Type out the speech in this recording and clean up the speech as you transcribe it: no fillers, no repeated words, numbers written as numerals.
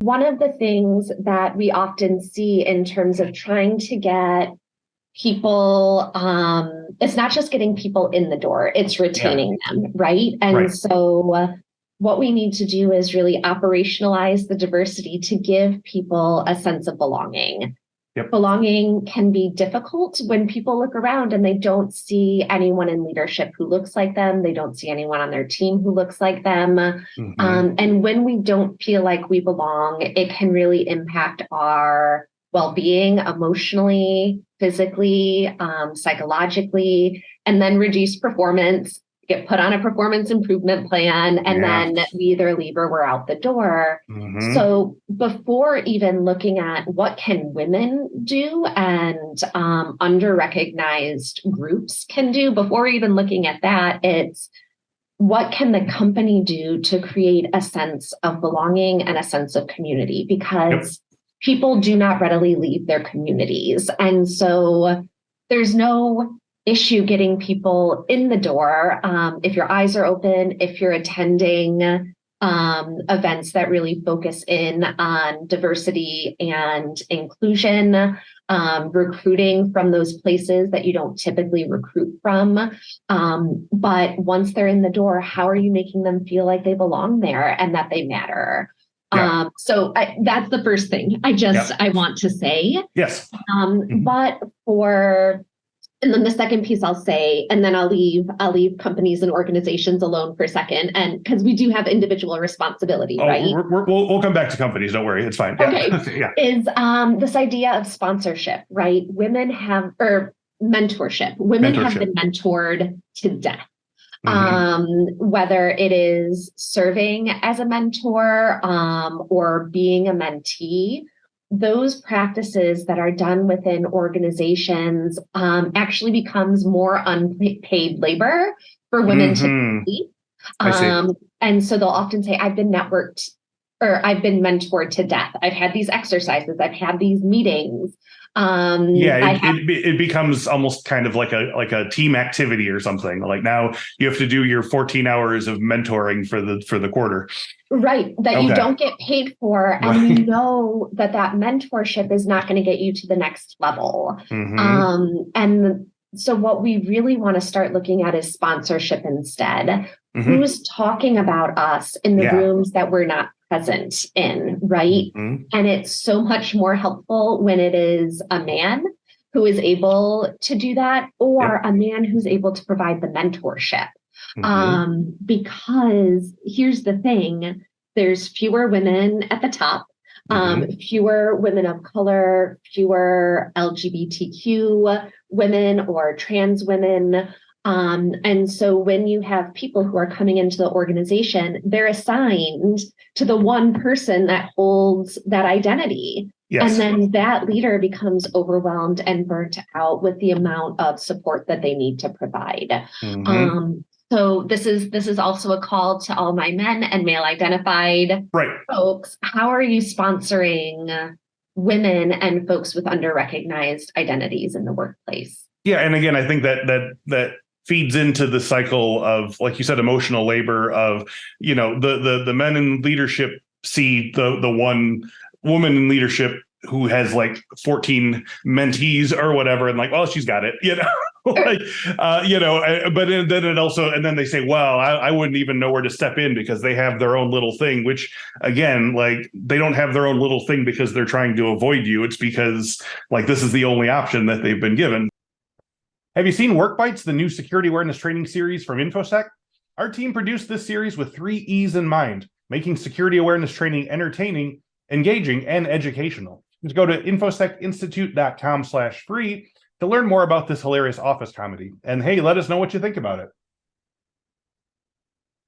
One of the things that we often see in terms of trying to get people, it's not just getting people in the door, it's retaining them, right? And so what we need to do is really operationalize the diversity to give people a sense of belonging. Belonging can be difficult when people look around and they don't see anyone in leadership who looks like them. They don't see anyone on their team who looks like them. And when we don't feel like we belong, it can really impact our well-being emotionally, physically, psychologically, and then reduce performance, get put on a performance improvement plan, and then we either leave or we're out the door. So before even looking at what can women do and under-recognized groups can do, before even looking at that, it's what can the company do to create a sense of belonging and a sense of community? Because people do not readily leave their communities. And so there's no issue getting people in the door if your eyes are open, if you're attending events that really focus in on diversity and inclusion, recruiting from those places that you don't typically recruit from. But once they're in the door, how are you making them feel like they belong there and that they matter? So that's the first thing I want to say. But and then the second piece I'll say, and then I'll leave companies and organizations alone for a second, and because we do have individual responsibility, right? We'll come back to companies. Don't worry, it's fine. Okay. Is this idea of sponsorship, right? Women have, or mentorship. Women have been mentored to death. Whether it is serving as a mentor or being a mentee, those practices that are done within organizations actually becomes more unpaid labor for women to complete. And so they'll often say, I've been networked or I've been mentored to death. I've had these exercises. I've had these meetings. It becomes almost kind of like a team activity or something. Like now you have to do your 14 hours of mentoring for the quarter. Right, that you don't get paid for, and you know that mentorship is not going to get you to the next level. And so what we really want to start looking at is sponsorship instead. Who's talking about us in the rooms that we're not present in, right? And it's so much more helpful when it is a man who is able to do that, or a man who's able to provide the mentorship. Because here's the thing, there's fewer women at the top, fewer women of color, fewer LGBTQ women or trans women. And so when you have people who are coming into the organization, they're assigned to the one person that holds that identity. And then that leader becomes overwhelmed and burnt out with the amount of support that they need to provide. So this is also a call to all my men and male identified folks. How are you sponsoring women and folks with under-recognized identities in the workplace? And again, I think that feeds into the cycle of, like you said, emotional labor of, the men in leadership see the one woman in leadership who has like 14 mentees or whatever, and like, well, she's got it, but then it also, and then they say, well, I wouldn't even know where to step in because they have their own little thing, which again, like they don't have their own little thing because they're trying to avoid you. It's because like, this is the only option that they've been given. Have you seen Work Bites, the new security awareness training series from Infosec? Our team produced this series with 3 E's in mind, making security awareness training entertaining, engaging, and educational. Just go to infosecinstitute.com/free to learn more about this hilarious office comedy. And hey, let us know what you think about it.